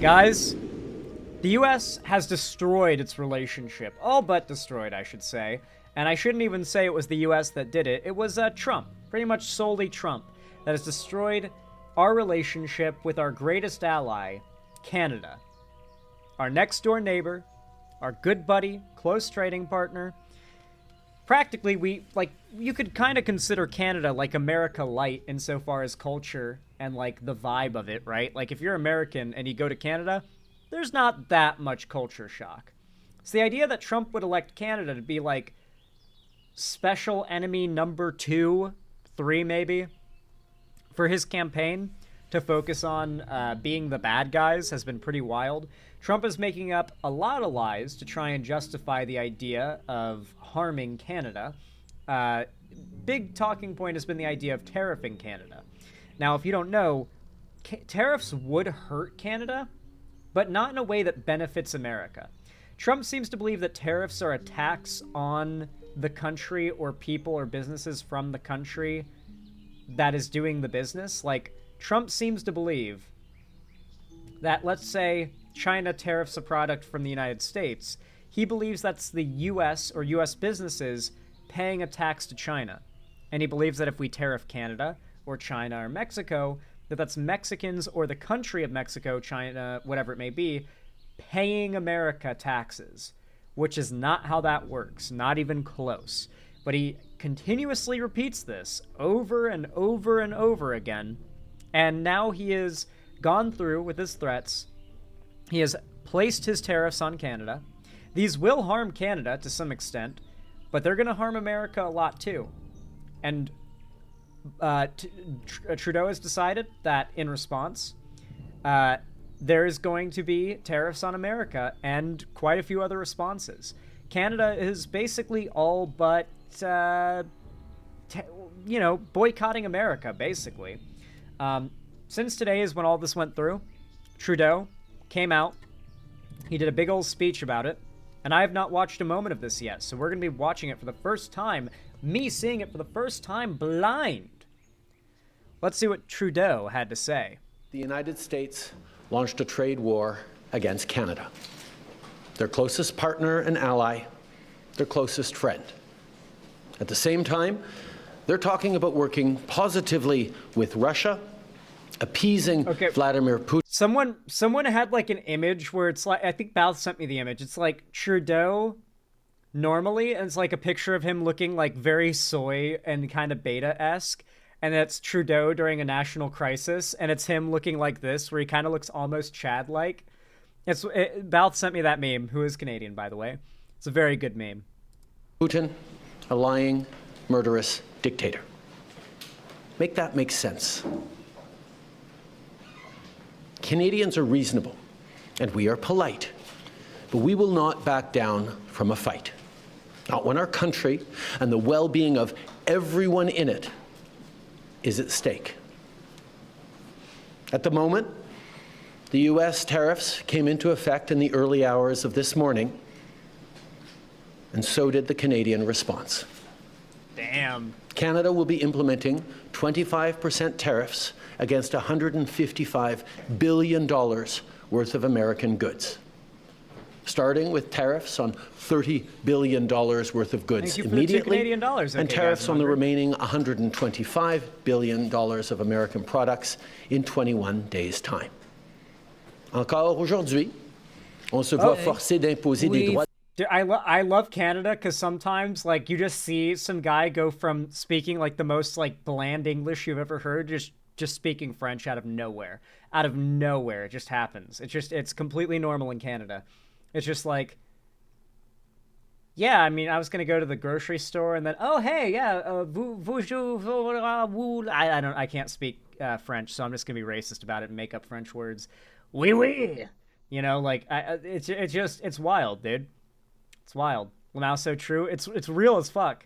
Guys, the US has destroyed its relationship. All but destroyed, I should say. And I shouldn't even say it was the US that did it. It was Trump. Pretty much solely Trump that has destroyed our relationship with our greatest ally, Canada. Our next door neighbor, our good buddy, close trading partner. Practically, you could kind of consider Canada like America light insofar as culture and, like, the vibe of it, right? Like, if you're American and you go to Canada, there's not that much culture shock. It's the idea that Trump would elect Canada to be, like, special enemy number 2, 3 maybe, for his campaign to focus on being the bad guys has been pretty wild. Trump is making up a lot of lies to try and justify the idea of harming Canada. Big talking point has been the idea of tariffing Canada. Now, if you don't know, tariffs would hurt Canada, but not in a way that benefits America. Trump seems to believe that tariffs are a tax on the country or people or businesses from the country that is doing the business. Like, Trump seems to believe that, let's say, China tariffs a product from the United States. He believes that's the US or US businesses paying a tax to China. And he believes that if we tariff Canada or China or Mexico, that's Mexicans or the country of Mexico, China, whatever it may be, paying America taxes, which is not how that works, not even close. But he continuously repeats this over and over and over again, and now he has gone through with his threats. He has placed his tariffs on Canada. These will harm Canada to some extent, but they're going to harm America a lot too. And Trudeau has decided that in response, there is going to be tariffs on America and quite a few other responses. Canada is basically all but, boycotting America, basically. Since today is when all this went through, Trudeau came out. He did a big old speech about it, and I have not watched a moment of this yet, so we're going to be watching it for the first time, me seeing it for the first time blind. Let's see what Trudeau had to say. The United States launched a trade war against Canada, their closest partner and ally, their closest friend. At the same time, they're talking about working positively with Russia, appeasing Vladimir Putin. Someone had like an image where it's like, I think Bal sent me the image. It's like Trudeau normally, and it's like a picture of him looking like very soy and kind of beta-esque. And that's Trudeau during a national crisis, and it's him looking like this, where he kind of looks almost Chad-like. Bal sent me that meme, who is Canadian, by the way. It's a very good meme. Putin, a lying, murderous dictator. Make that make sense. Canadians are reasonable, and we are polite, but we will not back down from a fight. Not when our country and the well-being of everyone in it is at stake. At the moment, the U.S. tariffs came into effect in the early hours of this morning, and so did the Canadian response. Damn. Canada will be implementing 25% tariffs against $155 billion worth of American goods, starting with tariffs on $30 billion worth of goods immediately, and tariffs on the remaining $125 billion of American products in 21 days' time. Encore aujourd'hui, on se voit forcé d'imposer des droits. Dude, I love Canada because sometimes, like, you just see some guy go from speaking like the most like bland English you've ever heard, just speaking French out of nowhere. Out of nowhere, it just happens. It's completely normal in Canada. It's just like, yeah, I mean, I was gonna go to the grocery store and then, oh hey, yeah, I can't speak French, so I'm just gonna be racist about it and make up French words. Oui, oui. You know, like, it's wild, dude. It's wild. Well, now so true. It's real as fuck.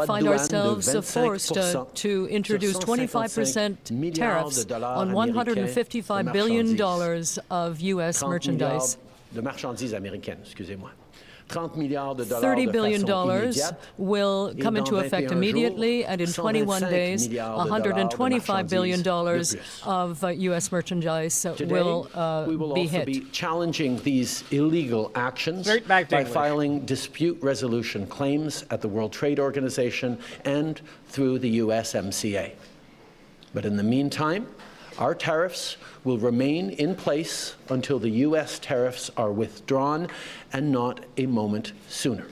Find ourselves forced to introduce 25% tariffs on $155 billion of U.S. merchandise. De marchandises américaines, excusez-moi. $30 billion will come into effect immediately, and in 21 days, $125 billion of U.S. merchandise will be hit. Today, we will also be challenging these illegal actions by filing dispute resolution claims at the World Trade Organization and through the USMCA. But in the meantime, our tariffs will remain in place until the U.S. tariffs are withdrawn, and not a moment sooner.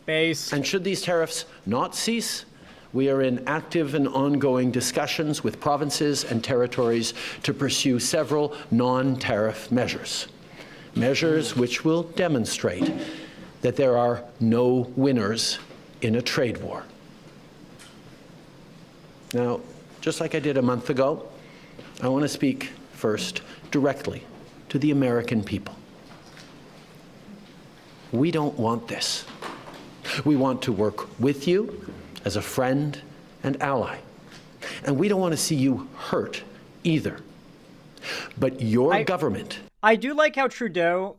Base. And should these tariffs not cease, we are in active and ongoing discussions with provinces and territories to pursue several non-tariff measures, measures which will demonstrate that there are no winners in a trade war. Now, just like I did a month ago, I want to speak first directly to the American people. We don't want this. We want to work with you as a friend and ally. And we don't want to see you hurt either. But your government... I do like how Trudeau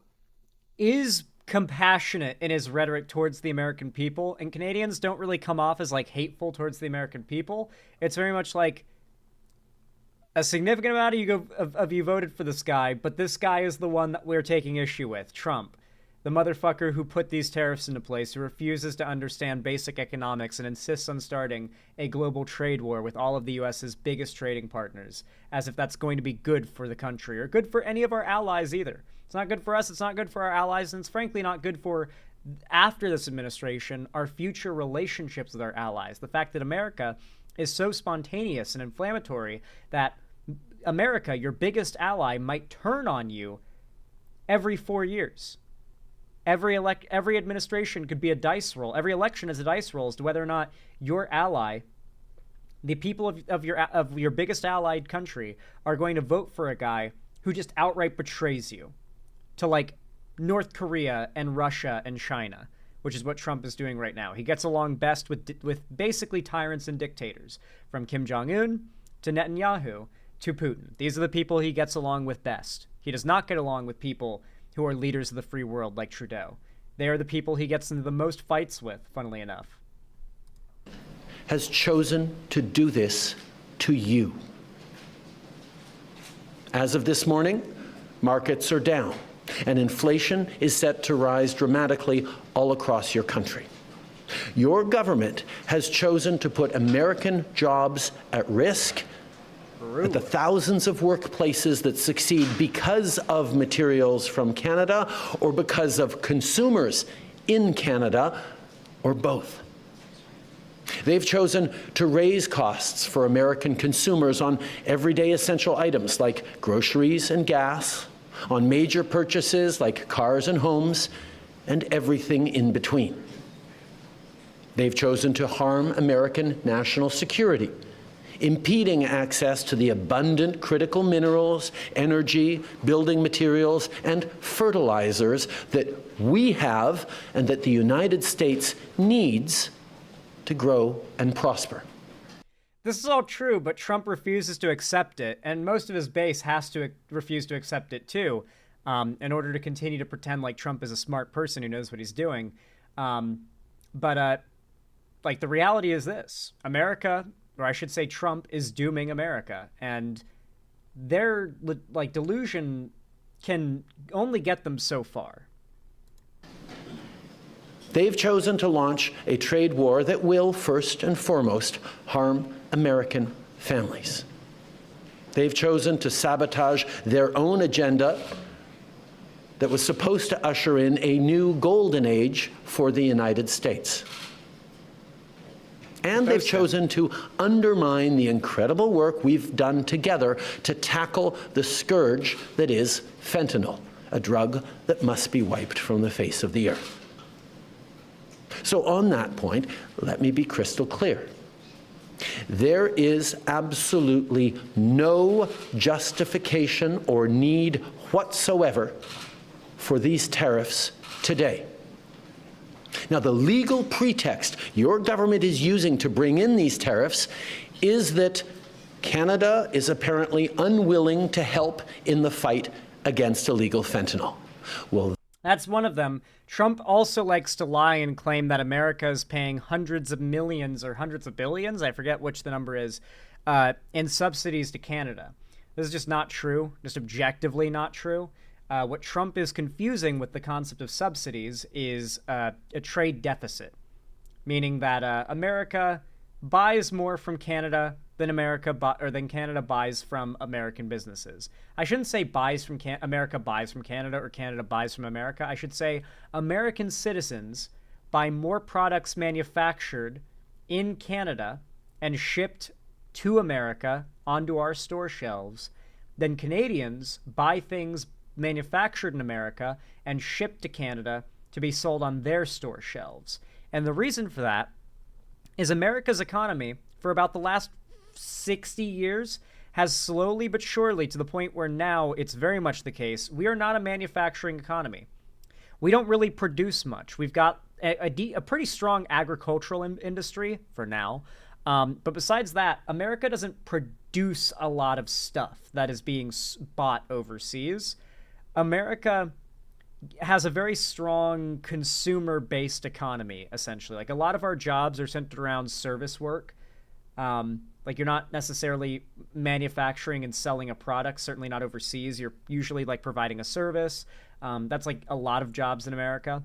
is compassionate in his rhetoric towards the American people, and Canadians don't really come off as like hateful towards the American people. It's very much like a significant amount of you voted for this guy, but this guy is the one that we're taking issue with, Trump. The motherfucker who put these tariffs into place, who refuses to understand basic economics and insists on starting a global trade war with all of the U.S.'s biggest trading partners, as if that's going to be good for the country, or good for any of our allies either. It's not good for us, it's not good for our allies, and it's frankly not good for, after this administration, our future relationships with our allies. The fact that America is so spontaneous and inflammatory that America, your biggest ally, might turn on you every 4 years. Every administration could be a dice roll. Every election is a dice roll as to whether or not your ally, the people of your biggest allied country, are going to vote for a guy who just outright betrays you to like North Korea and Russia and China, which is what Trump is doing right now. He gets along best with basically tyrants and dictators, from Kim Jong-un to Netanyahu to Putin. These are the people he gets along with best. He does not get along with people who are leaders of the free world like Trudeau. They are the people he gets into the most fights with, funnily enough. Has chosen to do this to you. As of this morning, markets are down, and inflation is set to rise dramatically all across your country. Your government has chosen to put American jobs at risk, at the thousands of workplaces that succeed because of materials from Canada, or because of consumers in Canada, or both. They've chosen to raise costs for American consumers on everyday essential items like groceries and gas, on major purchases like cars and homes, and everything in between. They've chosen to harm American national security, impeding access to the abundant critical minerals, energy, building materials, and fertilizers that we have and that the United States needs to grow and prosper. This is all true, but Trump refuses to accept it, and most of his base has to refuse to accept it too, in order to continue to pretend like Trump is a smart person who knows what he's doing. Like, the reality is this: America, or I should say Trump, is dooming America, and their like delusion can only get them so far. They've chosen to launch a trade war that will, first and foremost, harm American families. They've chosen to sabotage their own agenda that was supposed to usher in a new golden age for the United States. And they've chosen to undermine the incredible work we've done together to tackle the scourge that is fentanyl, a drug that must be wiped from the face of the earth. So on that point, let me be crystal clear. There is absolutely no justification or need whatsoever for these tariffs today. Now, the legal pretext your government is using to bring in these tariffs is that Canada is apparently unwilling to help in the fight against illegal fentanyl. Well, That's one of them. Trump also likes to lie and claim that America is paying hundreds of millions or hundreds of billions, I forget which the number is, in subsidies to Canada. This is just not true, just objectively not true. What Trump is confusing with the concept of subsidies is a trade deficit, meaning that America buys more from Canada than Canada buys from American businesses. I shouldn't say America buys from Canada or Canada buys from America. I should say American citizens buy more products manufactured in Canada and shipped to America onto our store shelves than Canadians buy things manufactured in America and shipped to Canada to be sold on their store shelves. And the reason for that is America's economy, for about the last 60 years, has slowly but surely, to the point where now it's very much the case, we are not a manufacturing economy. We don't really produce much. We've got a pretty strong agricultural industry for now. But besides that, America doesn't produce a lot of stuff that is being bought overseas. America has a very strong consumer-based economy, essentially. Like, a lot of our jobs are centered around service work. Like, you're not necessarily manufacturing and selling a product, certainly not overseas. You're usually, like, providing a service. That's, like, a lot of jobs in America.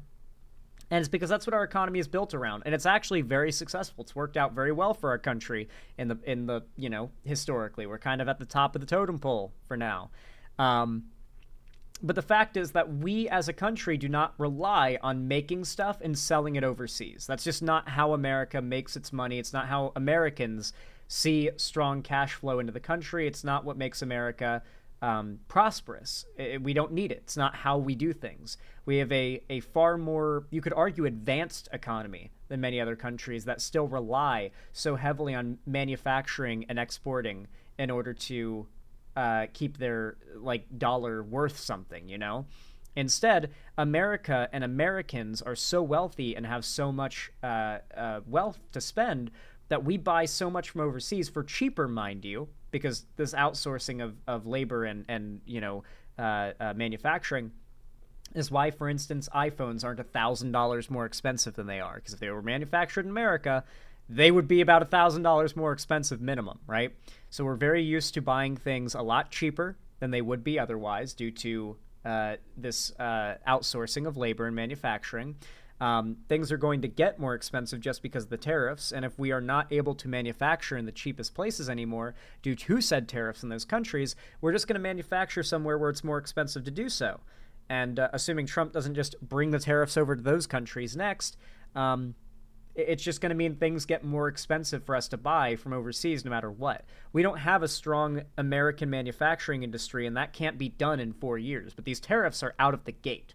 And it's because that's what our economy is built around. And it's actually very successful. It's worked out very well for our country in the historically. We're kind of at the top of the totem pole for now. But the fact is that we as a country do not rely on making stuff and selling it overseas. That's just not how America makes its money. It's not how Americans see strong cash flow into the country. It's not what makes America prosperous. We don't need it. It's not how we do things. We have a far more, you could argue, advanced economy than many other countries that still rely so heavily on manufacturing and exporting in order to keep their dollar worth something, Instead, America and Americans are so wealthy and have so much wealth to spend that we buy so much from overseas for cheaper, mind you, because this outsourcing of labor and manufacturing is why, for instance, iPhones aren't $1,000 more expensive than they are. Because if they were manufactured in America, they would be about $1,000 more expensive minimum, right? So we're very used to buying things a lot cheaper than they would be otherwise due to this outsourcing of labor and manufacturing. Things are going to get more expensive just because of the tariffs, and if we are not able to manufacture in the cheapest places anymore due to said tariffs in those countries, we're just going to manufacture somewhere where it's more expensive to do so. And assuming Trump doesn't just bring the tariffs over to those countries next, it's just going to mean things get more expensive for us to buy from overseas no matter what. We don't have a strong American manufacturing industry, and that can't be done in 4 years. But these tariffs are out of the gate.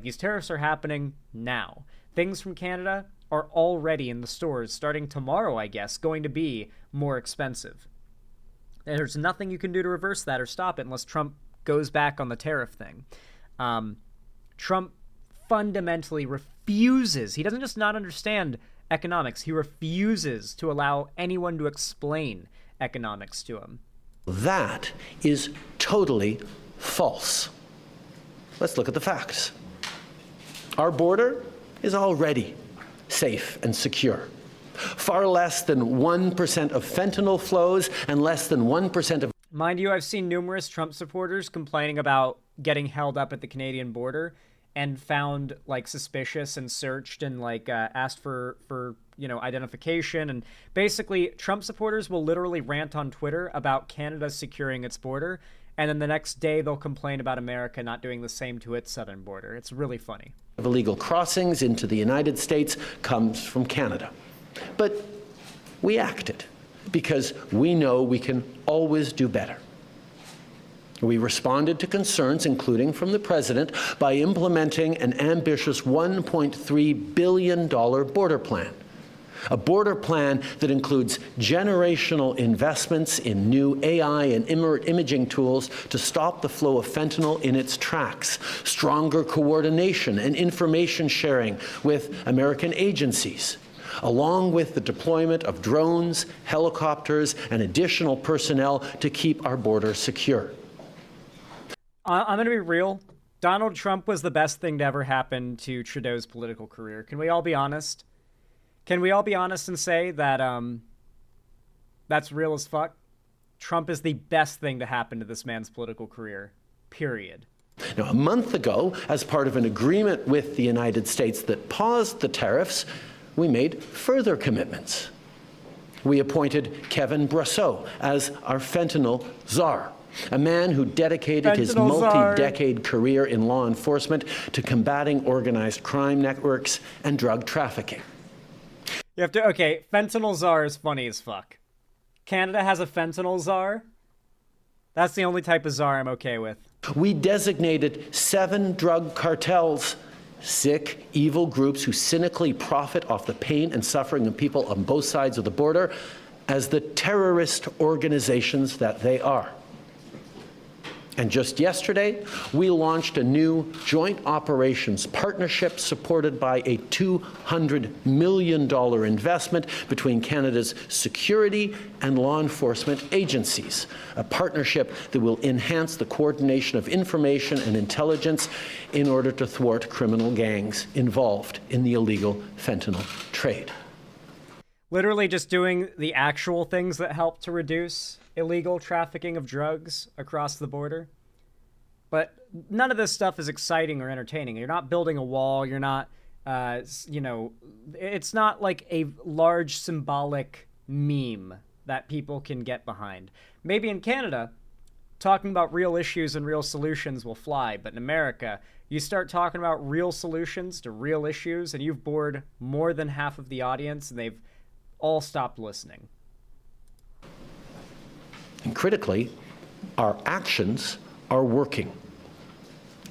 These tariffs are happening now. Things from Canada are already in the stores, starting tomorrow, I guess, going to be more expensive. And there's nothing you can do to reverse that or stop it unless Trump goes back on the tariff thing. Trump fundamentally refuses. He doesn't just not understand economics. He refuses to allow anyone to explain economics to him. That is totally false. Let's look at the facts. Our border is already safe and secure. Far less than 1% of fentanyl flows and less than 1% of... Mind you, I've seen numerous Trump supporters complaining about getting held up at the Canadian border and found suspicious and searched and asked for identification. And basically, Trump supporters will literally rant on Twitter about Canada securing its border, and then the next day they'll complain about America not doing the same to its southern border. It's really funny. Of illegal crossings into the United States comes from Canada. But we acted because we know we can always do better. We responded to concerns, including from the president, by implementing an ambitious $1.3 billion border plan. A border plan that includes generational investments in new AI and imaging tools to stop the flow of fentanyl in its tracks, stronger coordination and information sharing with American agencies, along with the deployment of drones, helicopters, and additional personnel to keep our border secure. I'm going to be real. Donald Trump was the best thing to ever happen to Trudeau's political career. Can we all be honest? Can we all be honest and say that that's real as fuck? Trump is the best thing to happen to this man's political career. Period. Now, a month ago, as part of an agreement with the United States that paused the tariffs, we made further commitments. We appointed Kevin Brosseau as our fentanyl czar, a man who dedicated his multi-decade career in law enforcement to combating organized crime networks and drug trafficking. You have to, okay, fentanyl czar is funny as fuck. Canada has a fentanyl czar? That's the only type of czar I'm okay with. We designated 7 drug cartels, sick, evil groups who cynically profit off the pain and suffering of people on both sides of the border, as the terrorist organizations that they are. And just yesterday, we launched a new joint operations partnership supported by a $200 million investment between Canada's security and law enforcement agencies, a partnership that will enhance the coordination of information and intelligence in order to thwart criminal gangs involved in the illegal fentanyl trade. Literally just doing the actual things that help to reduce illegal trafficking of drugs across the border. But none of this stuff is exciting or entertaining. You're not building a wall. You're not, you know, it's not like a large symbolic meme that people can get behind. Maybe in Canada, talking about real issues and real solutions will fly. But in America, you start talking about real solutions to real issues, and you've bored more than half of the audience, and they've all stopped listening. And critically, our actions are working.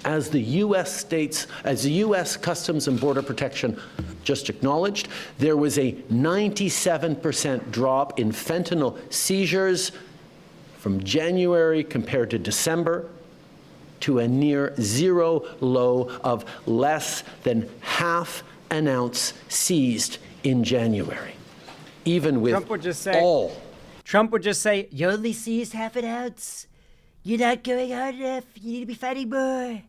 As the U.S. Customs and Border Protection just acknowledged, there was a 97% drop in fentanyl seizures from January compared to December, to a near zero low of less than half an ounce seized in January. Even with Trump would just say, you only seized half an ounce. You're not going hard enough. You need to be fighting more.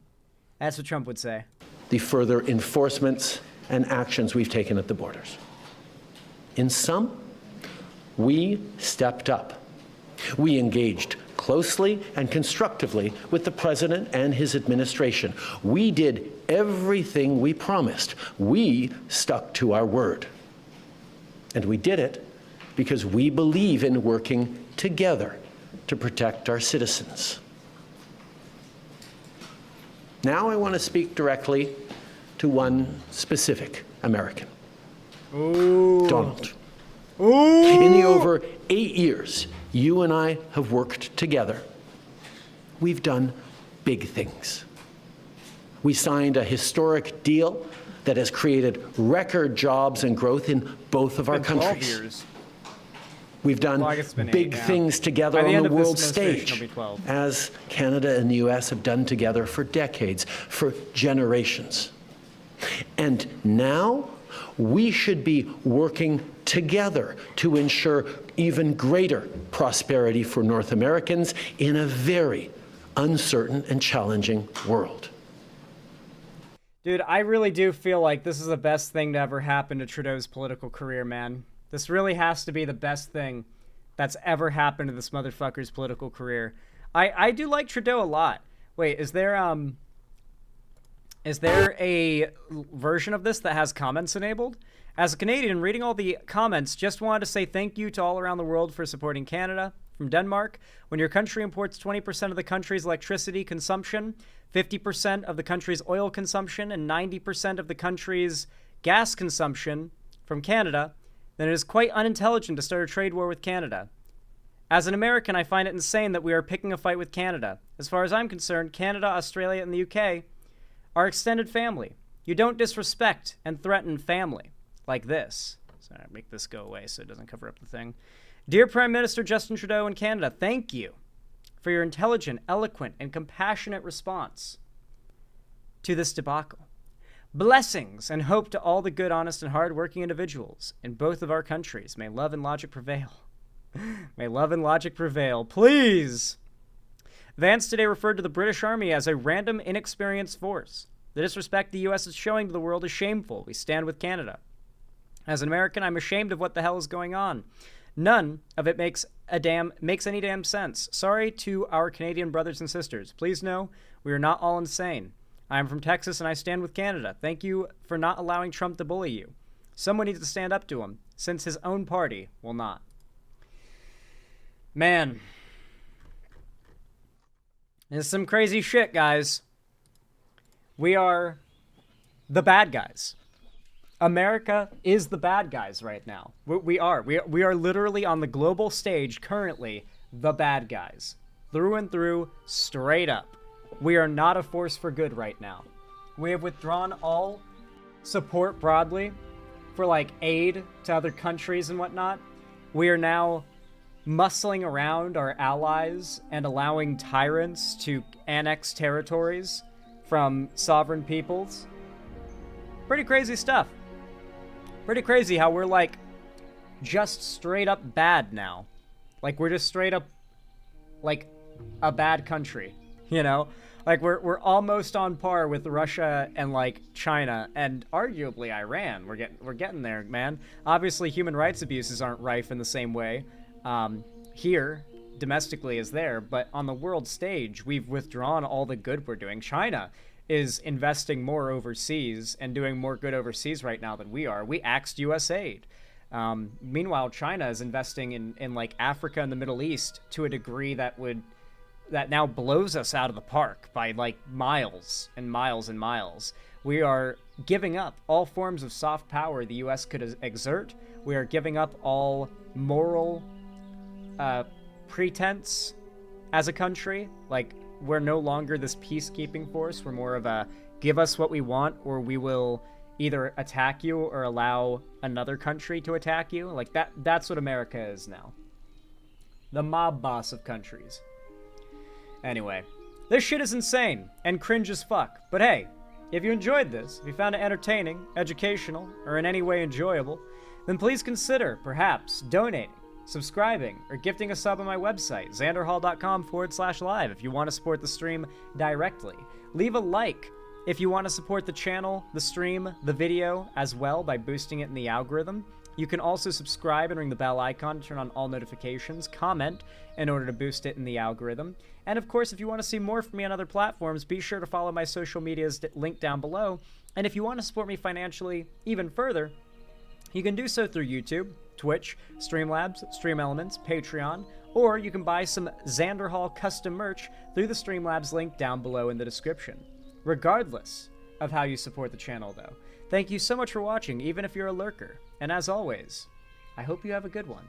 That's what Trump would say. The further enforcements and actions we've taken at the borders. In sum, we stepped up. We engaged closely and constructively with the President and his administration. We did everything we promised. We stuck to our word. And we did it because we believe in working together to protect our citizens. Now I want to speak directly to one specific American. Ooh. Donald. Ooh. In the over 8 years you and I have worked together, we've done big things. We signed a historic deal that has created record jobs and growth in both of our countries. 12 years. We've done big things together on the world stage, as Canada and the US have done together for decades, for generations. And now we should be working together to ensure even greater prosperity for North Americans in a very uncertain and challenging world. Dude, I really do feel like this is the best thing to ever happen to Trudeau's political career, man. This really has to be the best thing that's ever happened to this motherfucker's political career. I do like Trudeau a lot. Wait, is there a version of this that has comments enabled? As a Canadian, reading all the comments, just wanted to say thank you to all around the world for supporting Canada. From Denmark, when your country imports 20% of the country's electricity consumption, 50% of the country's oil consumption, and 90% of the country's gas consumption from Canada, then it is quite unintelligent to start a trade war with Canada. As an American, I find it insane that we are picking a fight with Canada. As far as I'm concerned, Canada, Australia, and the UK are extended family. You don't disrespect and threaten family like this. Sorry, I'll make this go away so it doesn't cover up the thing. Dear Prime Minister Justin Trudeau in Canada, thank you for your intelligent, eloquent, and compassionate response to this debacle. Blessings and hope to all the good, honest, and hard-working individuals in both of our countries. May love and logic prevail. May love and logic prevail. Please! Vance today referred to the British Army as a random, inexperienced force. The disrespect the U.S. is showing to the world is shameful. We stand with Canada. As an American, I'm ashamed of what the hell is going on. None of it makes any damn sense. Sorry to our Canadian brothers and sisters. Please know we are not all insane. I am from Texas and I stand with Canada. Thank you for not allowing Trump to bully you. Someone needs to stand up to him, since his own party will not. Man. This is some crazy shit, guys. We are the bad guys. America is the bad guys right now. We are literally on the global stage currently the bad guys. Through and through, straight up. We are not a force for good right now. We have withdrawn all support broadly for like aid to other countries and whatnot. We are now muscling around our allies and allowing tyrants to annex territories from sovereign peoples. Pretty crazy stuff. Pretty crazy how we're like just straight up bad now. Like we're just straight up like a bad country, you know? Like we're almost on par with Russia and like China and arguably Iran. We're getting there, man. Obviously human rights abuses aren't rife in the same way here domestically as there, but on the world stage we've withdrawn all the good we're doing. China is investing more overseas and doing more good overseas right now than we are. We axed US aid. Meanwhile, China is investing in like Africa and the Middle East to a degree that now blows us out of the park by like miles and miles and miles. We are giving up all forms of soft power the US could exert. We are giving up all moral pretense as a country. Like, we're no longer this peacekeeping force. We're more of a give us what we want or we will either attack you or allow another country to attack you. Like, that's what America is now. The mob boss of countries. Anyway, this shit is insane and cringe as fuck. But hey, if you enjoyed this, if you found it entertaining, educational, or in any way enjoyable, then please consider, perhaps, donating, subscribing, or gifting a sub on my website, xanderhall.com/live, if you want to support the stream directly. Leave a like if you want to support the channel, the stream, the video as well by boosting it in the algorithm. You can also subscribe and ring the bell icon to turn on all notifications, comment in order to boost it in the algorithm. And of course, if you want to see more from me on other platforms, be sure to follow my social medias linked down below. And if you want to support me financially even further, you can do so through YouTube, Twitch, Streamlabs, Stream Elements, Patreon, or you can buy some Xander Hall custom merch through the Streamlabs link down below in the description. Regardless of how you support the channel, though, thank you so much for watching, even if you're a lurker. And as always, I hope you have a good one.